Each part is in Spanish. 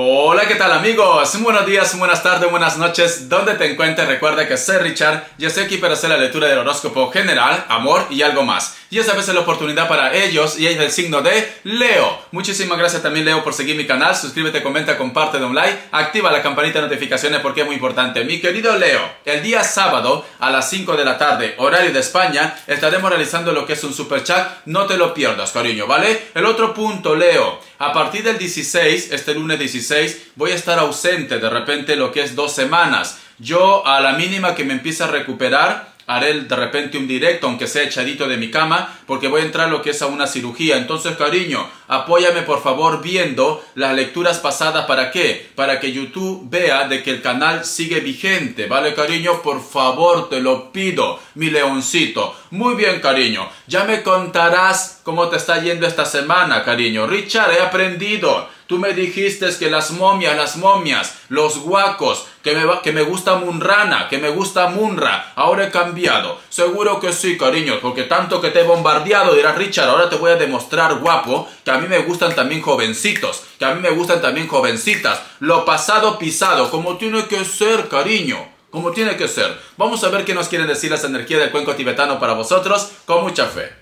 Hola, ¿qué tal amigos? Buenos días, buenas tardes, buenas noches. Donde te encuentres, recuerda que soy Richard y estoy aquí para hacer la lectura del horóscopo general, amor y algo más. Y esta vez es la oportunidad para ellos y es el signo de Leo. Muchísimas gracias también, Leo, por seguir mi canal. Suscríbete, comenta, comparte, da un like, activa la campanita de notificaciones porque es muy importante. Mi querido Leo, el día sábado a las 5 de la tarde, horario de España, estaremos realizando lo que es un super chat. No te lo pierdas, cariño, ¿vale? El otro punto, Leo, a partir del 16, este lunes 16, voy a estar ausente de repente lo que es 2 semanas. Yo a la mínima que me empiece a recuperar, haré de repente un directo, aunque sea echadito de mi cama, porque voy a entrar lo que es a una cirugía. Entonces, cariño, apóyame por favor viendo las lecturas pasadas. ¿Para qué? Para que YouTube vea de que el canal sigue vigente, ¿vale, cariño? Por favor, te lo pido, mi leoncito. Muy bien, cariño. Ya me contarás cómo te está yendo esta semana, cariño. Richard, he aprendido. Tú me dijiste que las momias, los guacos, que me gusta Munrana, que me gusta Munra. Ahora he cambiado. Seguro que sí, cariño, porque tanto que te he bombardeado, dirás, Richard, ahora te voy a demostrar, guapo, que a mí me gustan también jovencitos, que a mí me gustan también jovencitas. Lo pasado pisado, como tiene que ser, cariño. Como tiene que ser. Vamos a ver qué nos quieren decir las energías del cuenco tibetano para vosotros, con mucha fe.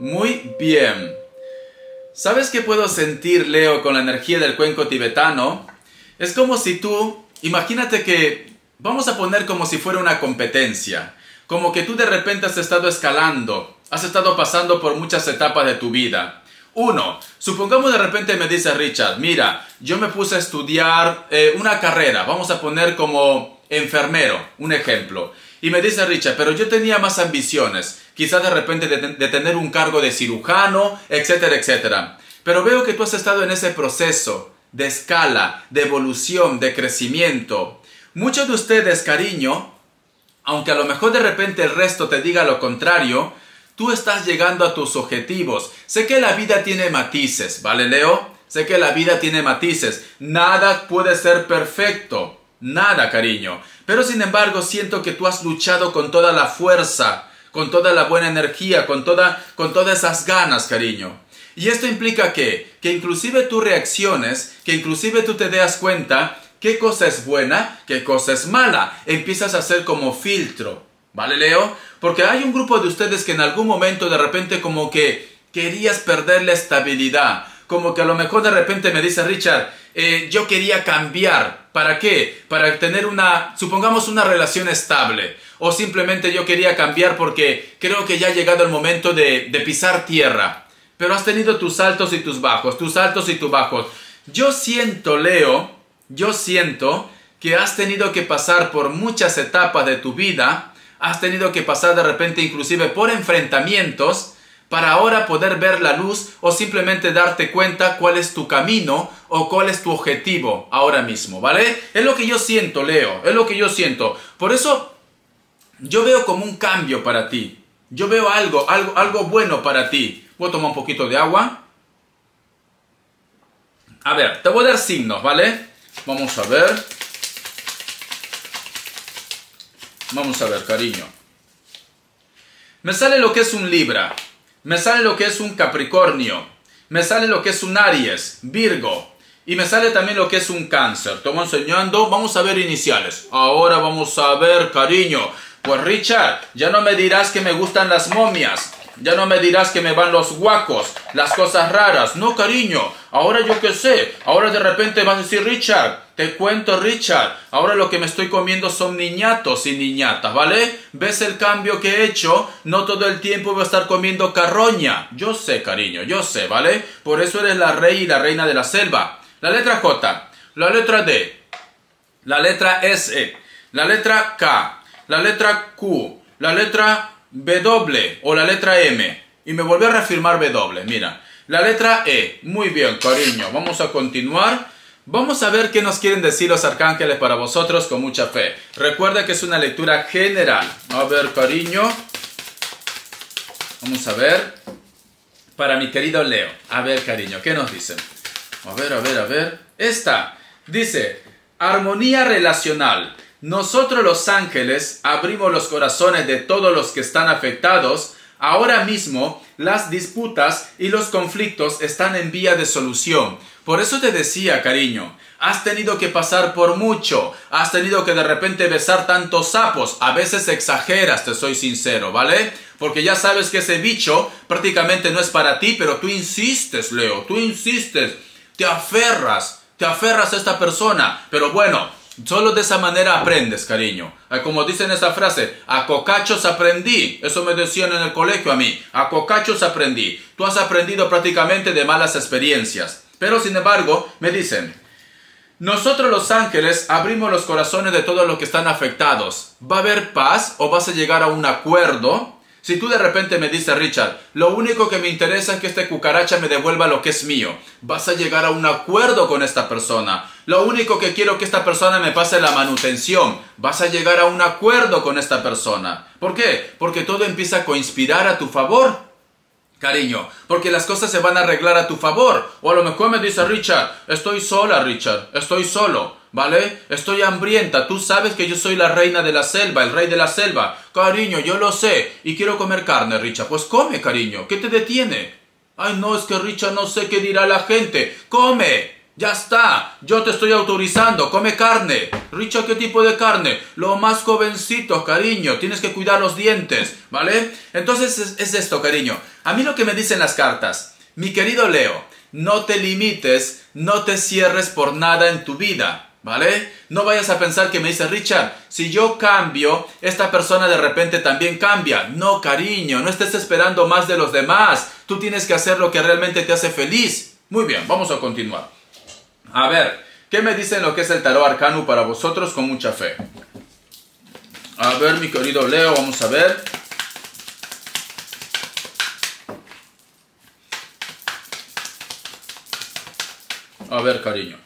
Muy bien. ¿Sabes qué puedo sentir, Leo, con la energía del cuenco tibetano? Es como si tú, imagínate que, vamos a poner como si fuera una competencia. Como que tú de repente has estado escalando, has estado pasando por muchas etapas de tu vida. Uno, supongamos de repente me dice Richard, mira, yo me puse a estudiar una carrera, vamos a poner como enfermero, un ejemplo. Y me dice Richard, pero yo tenía más ambiciones, quizás de repente de tener un cargo de cirujano, etcétera, etcétera. Pero veo que tú has estado en ese proceso de escala, de evolución, de crecimiento. Muchos de ustedes, cariño, aunque a lo mejor de repente el resto te diga lo contrario, tú estás llegando a tus objetivos. Sé que la vida tiene matices, ¿vale, Leo? Sé que la vida tiene matices. Nada puede ser perfecto. Nada, cariño. Pero sin embargo siento que tú has luchado con toda la fuerza, con toda la buena energía, con todas esas ganas, cariño. Y esto implica que inclusive tú reacciones, que inclusive tú te das cuenta qué cosa es buena, qué cosa es mala. Empiezas a hacer como filtro, ¿vale, Leo? Porque hay un grupo de ustedes que en algún momento de repente como que querías perder la estabilidad. Como que a lo mejor de repente me dice Richard, yo quería cambiar. ¿Para qué? Para tener supongamos una relación estable. O simplemente yo quería cambiar porque creo que ya ha llegado el momento de pisar tierra. Pero has tenido tus altos y tus bajos, tus altos y tus bajos. Yo siento, Leo, que has tenido que pasar por muchas etapas de tu vida. Has tenido que pasar de repente inclusive por enfrentamientos para ahora poder ver la luz o simplemente darte cuenta cuál es tu camino o cuál es tu objetivo ahora mismo, ¿vale? Es lo que yo siento, Leo, es lo que yo siento. Por eso yo veo como un cambio para ti. Yo veo algo bueno para ti. Voy a tomar un poquito de agua. A ver, te voy a dar signos, ¿vale? Vamos a ver. Vamos a ver, cariño. Me sale lo que es un Libra. Me sale lo que es un Capricornio, me sale lo que es un Aries, Virgo, y me sale también lo que es un Cáncer. Te voy enseñando, vamos a ver iniciales. Ahora vamos a ver, cariño. Pues Richard, ya no me dirás que me gustan las momias, ya no me dirás que me van los guacos, las cosas raras. No, cariño, ahora yo qué sé, ahora de repente vas a decir, Richard, te cuento, Richard, ahora lo que me estoy comiendo son niñatos y niñatas, ¿vale? ¿Ves el cambio que he hecho? No todo el tiempo voy a estar comiendo carroña. Yo sé, cariño, yo sé, ¿vale? Por eso eres la rey y la reina de la selva. La letra J, la letra D, la letra S, la letra K, la letra Q, la letra W o la letra M. Y me volví a reafirmar W, mira. La letra E. Muy bien, cariño. Vamos a continuar. Vamos a ver qué nos quieren decir los arcángeles para vosotros con mucha fe. Recuerda que es una lectura general. A ver, cariño. Vamos a ver. Para mi querido Leo. A ver, cariño, ¿qué nos dicen? A ver. Esta dice, Armonía relacional. Nosotros los ángeles abrimos los corazones de todos los que están afectados. Ahora mismo las disputas y los conflictos están en vía de solución. Por eso te decía, cariño, has tenido que pasar por mucho. Has tenido que de repente besar tantos sapos. A veces exageras, te soy sincero, ¿vale? Porque ya sabes que ese bicho prácticamente no es para ti, pero tú insistes, Leo, tú insistes. Te aferras a esta persona. Pero bueno, solo de esa manera aprendes, cariño. Como dicen esa frase, a cocachos aprendí. Eso me decían en el colegio a mí. A cocachos aprendí. Tú has aprendido prácticamente de malas experiencias. Pero sin embargo, me dicen, nosotros los ángeles abrimos los corazones de todos los que están afectados. ¿Va a haber paz o vas a llegar a un acuerdo? Si tú de repente me dices, Richard, lo único que me interesa es que este cucaracha me devuelva lo que es mío. Vas a llegar a un acuerdo con esta persona. Lo único que quiero que esta persona me pase la manutención. Vas a llegar a un acuerdo con esta persona. ¿Por qué? Porque todo empieza a conspirar a tu favor, cariño. Porque las cosas se van a arreglar a tu favor. O a lo mejor me dice, Richard, estoy sola, Richard, estoy solo. ¿Vale? Estoy hambrienta. Tú sabes que yo soy la reina de la selva, el rey de la selva. Cariño, yo lo sé. Y quiero comer carne, Richard. Pues come, cariño. ¿Qué te detiene? Ay, no, es que Richard no sé qué dirá la gente. ¡Come! Ya está. Yo te estoy autorizando. Come carne. Richard, ¿qué tipo de carne? Lo más jovencito, cariño. Tienes que cuidar los dientes. ¿Vale? Entonces es esto, cariño. A mí lo que me dicen las cartas. Mi querido Leo, no te limites, no te cierres por nada en tu vida. ¿Vale? No vayas a pensar que me dice, Richard, si yo cambio, esta persona de repente también cambia. No, cariño, no estés esperando más de los demás. Tú tienes que hacer lo que realmente te hace feliz. Muy bien, vamos a continuar. A ver, ¿qué me dicen lo que es el tarot arcano para vosotros con mucha fe? A ver, mi querido Leo, vamos a ver. A ver, cariño.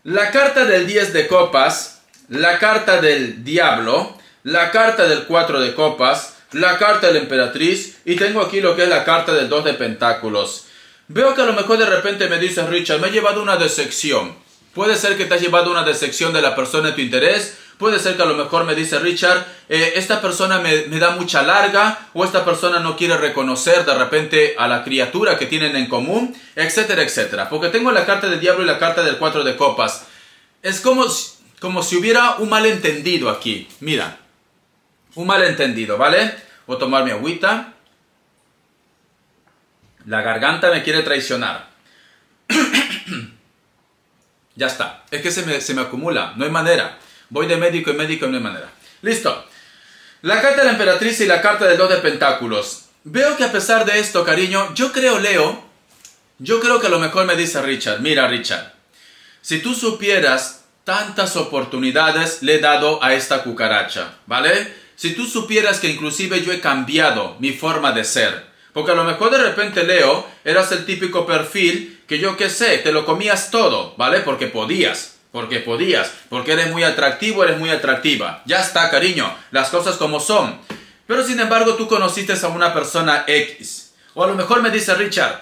La carta del 10 de copas, la carta del diablo, la carta del 4 de copas, la carta de la emperatriz y tengo aquí lo que es la carta del 2 de pentáculos. Veo que a lo mejor de repente me dices, Richard, me he llevado una decepción. Puede ser que te has llevado una decepción de la persona de tu interés. Puede ser que a lo mejor me dice, Richard, esta persona me da mucha larga o esta persona no quiere reconocer de repente a la criatura que tienen en común, etcétera, etcétera. Porque tengo la carta del diablo y la carta del 4 de copas. Es como si hubiera un malentendido aquí. Mira, un malentendido, ¿vale? Voy a tomar mi agüita. La garganta me quiere traicionar. Ya está. Es que se me acumula. No hay manera. Voy de médico en médico y no hay manera. Listo. La carta de la emperatriz y la carta del 2 de pentáculos. Veo que a pesar de esto, cariño, yo creo, Leo, yo creo que a lo mejor me dice Richard, mira, Richard, si tú supieras tantas oportunidades le he dado a esta cucaracha, ¿vale? Si tú supieras que inclusive yo he cambiado mi forma de ser. Porque a lo mejor de repente, Leo, eras el típico perfil que yo qué sé, te lo comías todo, ¿vale? Porque podías, porque eres muy atractivo, eres muy atractiva. Ya está, cariño, las cosas como son. Pero sin embargo tú conociste a una persona X. O a lo mejor me dice Richard,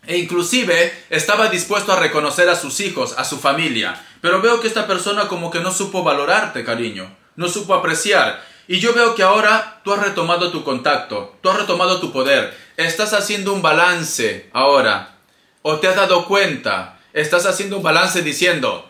e inclusive estaba dispuesto a reconocer a sus hijos, a su familia. Pero veo que esta persona como que no supo valorarte, cariño. No supo apreciar. Y yo veo que ahora tú has retomado tu contacto, tú has retomado tu poder. Estás haciendo un balance ahora. O te has dado cuenta, estás haciendo un balance diciendo,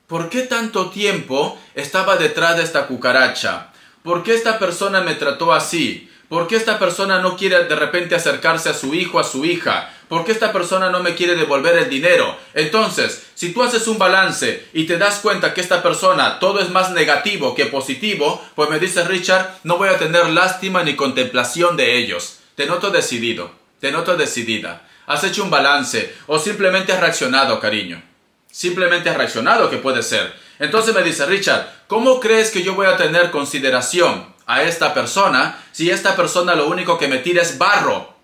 ¿por qué tanto tiempo estaba detrás de esta cucaracha? ¿Por qué esta persona me trató así? ¿Por qué esta persona no quiere de repente acercarse a su hijo, a su hija? ¿Por qué esta persona no me quiere devolver el dinero? Entonces, si tú haces un balance y te das cuenta que esta persona todo es más negativo que positivo, pues me dices, Richard, no voy a tener lástima ni contemplación de ellos. Te noto decidido, te noto decidida. Has hecho un balance o simplemente has reaccionado, cariño. Simplemente has reaccionado, que puede ser. Entonces me dice, Richard, ¿cómo crees que yo voy a tener consideración a esta persona si esta persona lo único que me tira es barro?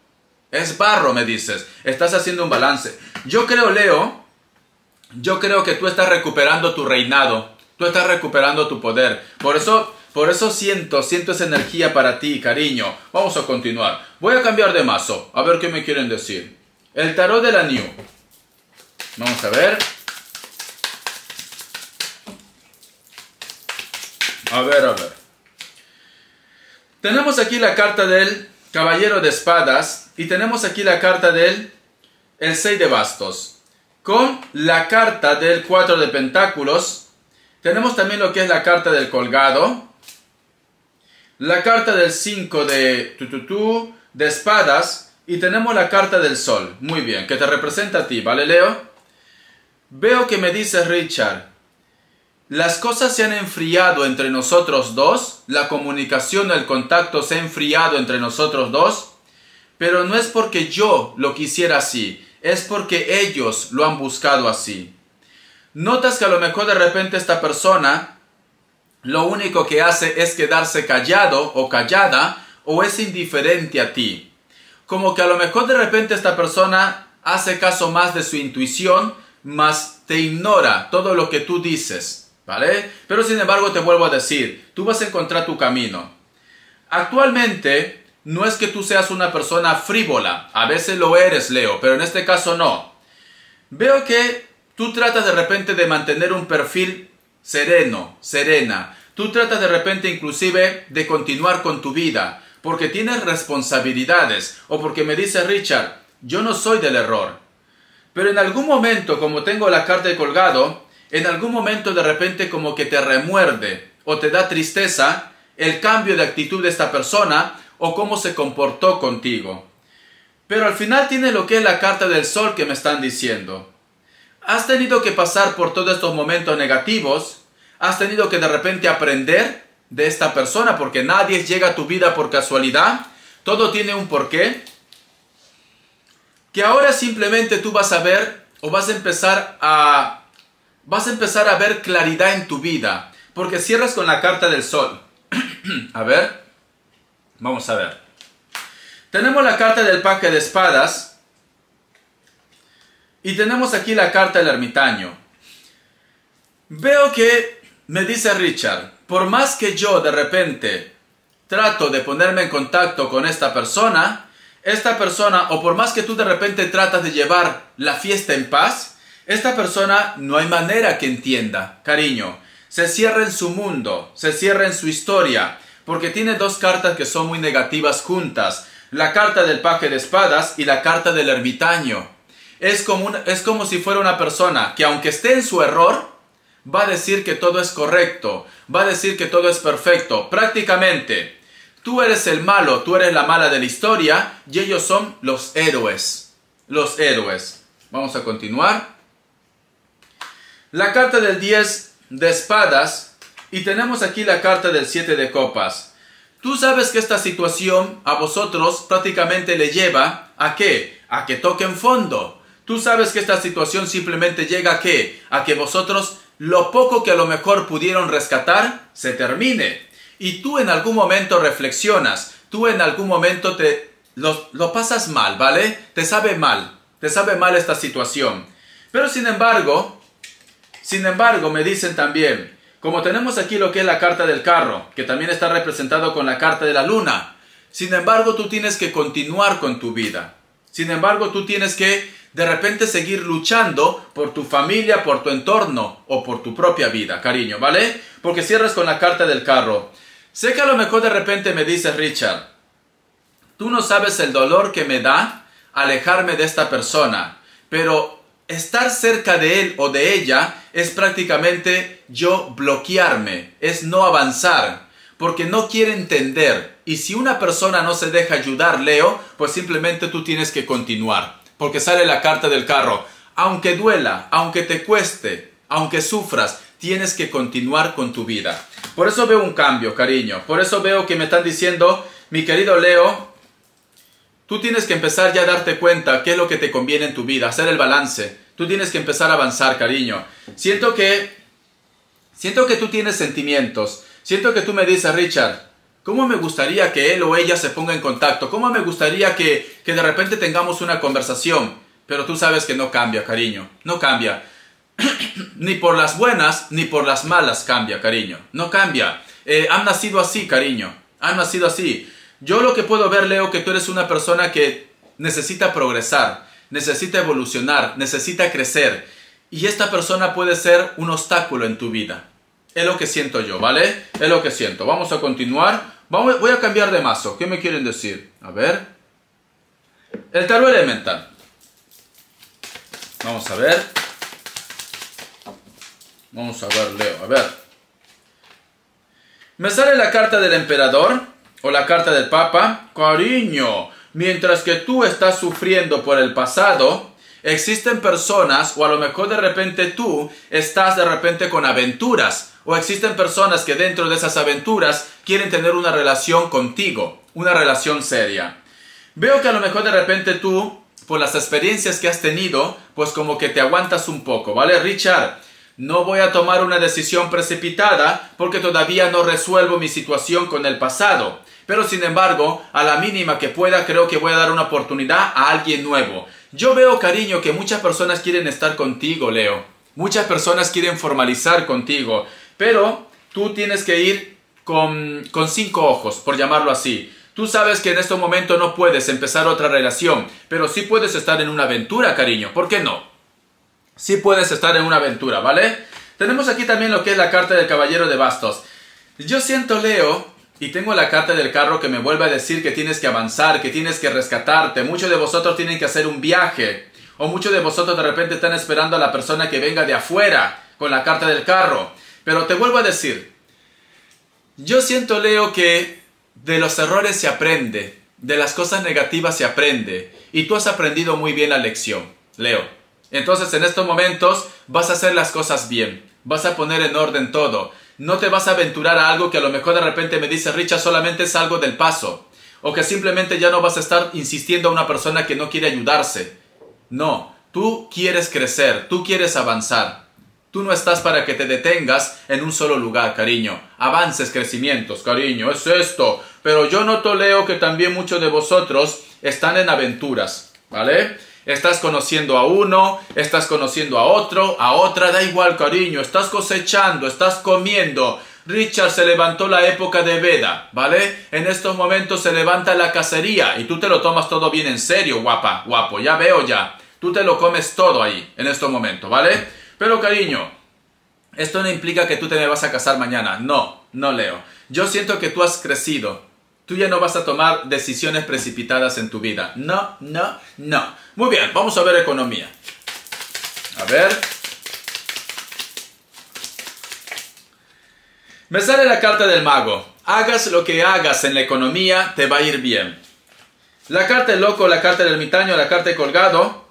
Es barro, me dices. Estás haciendo un balance. Yo creo, Leo, yo creo que tú estás recuperando tu reinado. Tú estás recuperando tu poder. Por eso siento esa energía para ti, cariño. Vamos a continuar. Voy a cambiar de mazo. A ver qué me quieren decir. El tarot de la New. Vamos a ver. A ver. Tenemos aquí la carta del Caballero de Espadas y tenemos aquí la carta del el 6 de bastos. Con la carta del 4 de pentáculos tenemos también lo que es la carta del colgado, la carta del 5 de espadas y tenemos la carta del sol. Muy bien, que te representa a ti, ¿vale, Leo? Veo que me dice Richard, las cosas se han enfriado entre nosotros dos, la comunicación, el contacto se ha enfriado entre nosotros dos, pero no es porque yo lo quisiera así, es porque ellos lo han buscado así. Notas que a lo mejor de repente esta persona lo único que hace es quedarse callado o callada o es indiferente a ti. Como que a lo mejor de repente esta persona hace caso más de su intuición, más te ignora todo lo que tú dices, ¿vale? Pero sin embargo te vuelvo a decir, tú vas a encontrar tu camino. Actualmente no es que tú seas una persona frívola, a veces lo eres, Leo, pero en este caso no. Veo que tú tratas de repente de mantener un perfil sereno, serena. Tú tratas de repente inclusive de continuar con tu vida, porque tienes responsabilidades, o porque me dice Richard, yo no soy del error. Pero en algún momento, como tengo la carta de colgado, en algún momento de repente como que te remuerde, o te da tristeza, el cambio de actitud de esta persona, o cómo se comportó contigo. Pero al final tiene lo que es la carta del sol que me están diciendo. Has tenido que pasar por todos estos momentos negativos, has tenido que de repente aprender de esta persona, porque nadie llega a tu vida por casualidad, todo tiene un porqué, que ahora simplemente tú vas a ver, o vas a empezar a ver claridad en tu vida, porque cierras con la carta del sol. A ver, vamos a ver. Tenemos la carta del paje de espadas, y tenemos aquí la carta del ermitaño. Veo que me dice Richard, por más que yo de repente trato de ponerme en contacto con esta persona, o por más que tú de repente tratas de llevar la fiesta en paz, esta persona no hay manera que entienda, cariño. Se cierra en su mundo, se cierra en su historia, porque tiene dos cartas que son muy negativas juntas. La carta del paje de espadas y la carta del ermitaño. Es como si fuera una persona que aunque esté en su error, va a decir que todo es correcto, va a decir que todo es perfecto. Prácticamente, tú eres el malo, tú eres la mala de la historia y ellos son los héroes. Los héroes. Vamos a continuar. La carta del 10 de espadas y tenemos aquí la carta del 7 de copas. Tú sabes que esta situación a vosotros prácticamente le lleva ¿a qué? A que toquen fondo. Tú sabes que esta situación simplemente llega ¿a qué? A que vosotros lo poco que a lo mejor pudieron rescatar se termine. Y tú en algún momento reflexionas, tú en algún momento lo pasas mal, ¿vale? Te sabe mal esta situación. Pero sin embargo me dicen también, como tenemos aquí lo que es la carta del carro, que también está representado con la carta de la luna, sin embargo tú tienes que continuar con tu vida. Sin embargo tú tienes que de repente seguir luchando por tu familia, por tu entorno o por tu propia vida, cariño, ¿vale? Porque cierras con la carta del carro. Sé que a lo mejor de repente me dices, Richard, tú no sabes el dolor que me da alejarme de esta persona, pero estar cerca de él o de ella es prácticamente yo bloquearme, es no avanzar, porque no quiere entender. Y si una persona no se deja ayudar, Leo, pues simplemente tú tienes que continuar. Porque sale la carta del carro. Aunque duela, aunque te cueste, aunque sufras, tienes que continuar con tu vida. Por eso veo un cambio, cariño. Por eso veo que me están diciendo, mi querido Leo, tú tienes que empezar ya a darte cuenta qué es lo que te conviene en tu vida, hacer el balance. Tú tienes que empezar a avanzar, cariño. Siento que tú tienes sentimientos. Siento que tú me dices, Richard, ¿cómo me gustaría que él o ella se ponga en contacto? ¿Cómo me gustaría que de repente tengamos una conversación? Pero tú sabes que no cambia, cariño. No cambia. Ni por las buenas, ni por las malas cambia, cariño. No cambia. Han nacido así, cariño. Han nacido así. Yo lo que puedo ver, Leo, que tú eres una persona que necesita progresar, necesita evolucionar, necesita crecer. Y esta persona puede ser un obstáculo en tu vida. Es lo que siento yo, ¿vale? Es lo que siento. Vamos a continuar. Voy a cambiar de mazo. ¿Qué me quieren decir? A ver. El tarot elemental. Vamos a ver. Vamos a ver, Leo. A ver. Me sale la carta del emperador o la carta del papa. Cariño, mientras que tú estás sufriendo por el pasado, existen personas, o a lo mejor de repente tú estás de repente con aventuras, o existen personas que dentro de esas aventuras quieren tener una relación contigo, una relación seria. Veo que a lo mejor de repente tú, por las experiencias que has tenido, pues como que te aguantas un poco, ¿vale, Richard? No voy a tomar una decisión precipitada porque todavía no resuelvo mi situación con el pasado. Pero sin embargo, a la mínima que pueda, creo que voy a dar una oportunidad a alguien nuevo. Yo veo, cariño, que muchas personas quieren estar contigo, Leo. Muchas personas quieren formalizar contigo. Pero tú tienes que ir con 5 ojos, por llamarlo así. Tú sabes que en este momento no puedes empezar otra relación, pero sí puedes estar en una aventura, cariño. ¿Por qué no? Sí puedes estar en una aventura, ¿vale? Tenemos aquí también lo que es la carta del caballero de bastos. Yo siento, Leo, y tengo la carta del carro que me vuelve a decir que tienes que avanzar, que tienes que rescatarte. Muchos de vosotros tienen que hacer un viaje. O muchos de vosotros de repente están esperando a la persona que venga de afuera con la carta del carro. Pero te vuelvo a decir, yo siento, Leo, que de los errores se aprende, de las cosas negativas se aprende. Y tú has aprendido muy bien la lección, Leo. Entonces en estos momentos vas a hacer las cosas bien, vas a poner en orden todo. No te vas a aventurar a algo que a lo mejor de repente me dice Richard solamente es algo del paso. O que simplemente ya no vas a estar insistiendo a una persona que no quiere ayudarse. No, tú quieres crecer, tú quieres avanzar. Tú no estás para que te detengas en un solo lugar, cariño. Avances, crecimientos, cariño, es esto. Pero yo noto, Leo, que también muchos de vosotros están en aventuras, ¿vale? Estás conociendo a uno, estás conociendo a otro, a otra, da igual, cariño. Estás cosechando, estás comiendo. Richard, se levantó la época de Veda, ¿vale? En estos momentos se levanta la cacería y tú te lo tomas todo bien en serio, guapa, guapo. Ya veo ya. Tú te lo comes todo ahí, en estos momentos, ¿vale? Pero, cariño, esto no implica que tú te me vas a casar mañana. No, no, Leo. Yo siento que tú has crecido. Tú ya no vas a tomar decisiones precipitadas en tu vida. No, no, no. Muy bien, vamos a ver economía. A ver. Me sale la carta del mago. Hagas lo que hagas en la economía, te va a ir bien. La carta del loco, la carta del ermitaño, la carta del colgado,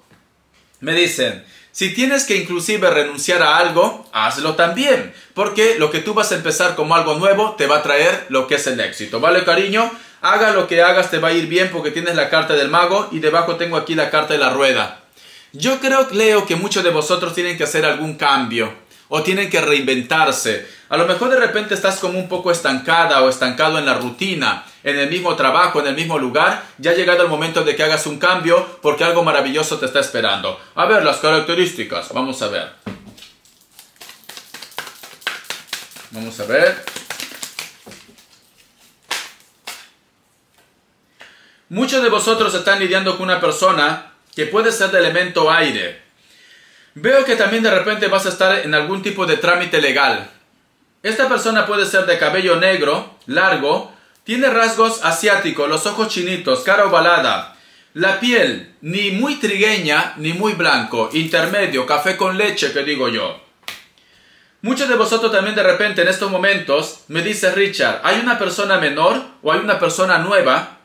me dicen, si tienes que inclusive renunciar a algo, hazlo también. Porque lo que tú vas a empezar como algo nuevo te va a traer lo que es el éxito. ¿Vale, cariño? Haga lo que hagas, te va a ir bien porque tienes la carta del mago y debajo tengo aquí la carta de la rueda. Yo creo, Leo, que muchos de vosotros tienen que hacer algún cambio o tienen que reinventarse. A lo mejor de repente estás como un poco estancada o estancado en la rutina, en el mismo trabajo, en el mismo lugar. Ya ha llegado el momento de que hagas un cambio porque algo maravilloso te está esperando. A ver, las características. Vamos a ver. Vamos a ver. Muchos de vosotros están lidiando con una persona que puede ser de elemento aire. Veo que también de repente vas a estar en algún tipo de trámite legal. Esta persona puede ser de cabello negro, largo, tiene rasgos asiáticos, los ojos chinitos, cara ovalada, la piel ni muy trigueña ni muy blanco, intermedio, café con leche que digo yo. Muchos de vosotros también de repente en estos momentos me dice Richard, hay una persona menor o hay una persona nueva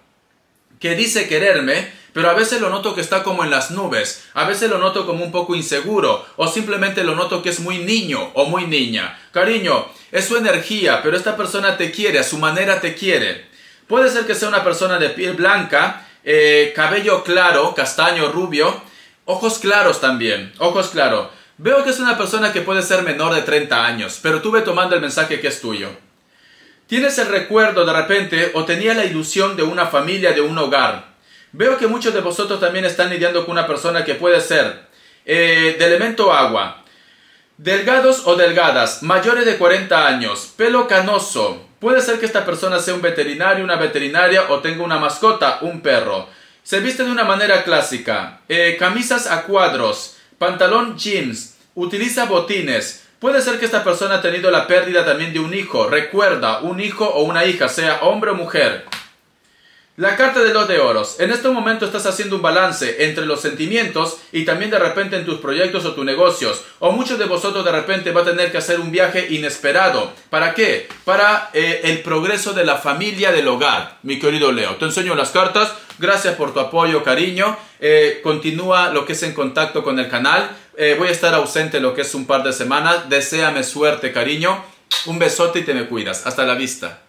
que dice quererme, pero a veces lo noto que está como en las nubes, a veces lo noto como un poco inseguro, o simplemente lo noto que es muy niño o muy niña. Cariño, es su energía, pero esta persona te quiere, a su manera te quiere. Puede ser que sea una persona de piel blanca, cabello claro, castaño, rubio, ojos claros también, ojos claros. Veo que es una persona que puede ser menor de 30 años, pero tú ve tomando el mensaje que es tuyo. Tienes el recuerdo de repente o tenía la ilusión de una familia, de un hogar. Veo que muchos de vosotros también están lidiando con una persona que puede ser de elemento agua. Delgados o delgadas, mayores de 40 años, pelo canoso. Puede ser que esta persona sea un veterinario, una veterinaria o tenga una mascota, un perro. Se viste de una manera clásica. Camisas a cuadros, pantalón jeans, utiliza botines. Puede ser que esta persona ha tenido la pérdida también de un hijo. Recuerda, un hijo o una hija, sea hombre o mujer. La carta de los de oros. En este momento estás haciendo un balance entre los sentimientos y también de repente en tus proyectos o tus negocios. O muchos de vosotros de repente va a tener que hacer un viaje inesperado. ¿Para qué? Para el progreso de la familia, del hogar. Mi querido Leo, te enseño las cartas. Gracias por tu apoyo, cariño. Continúa lo que es en contacto con el canal. Voy a estar ausente lo que es un par de semanas. Deséame suerte, cariño. Un besote y te me cuidas. Hasta la vista.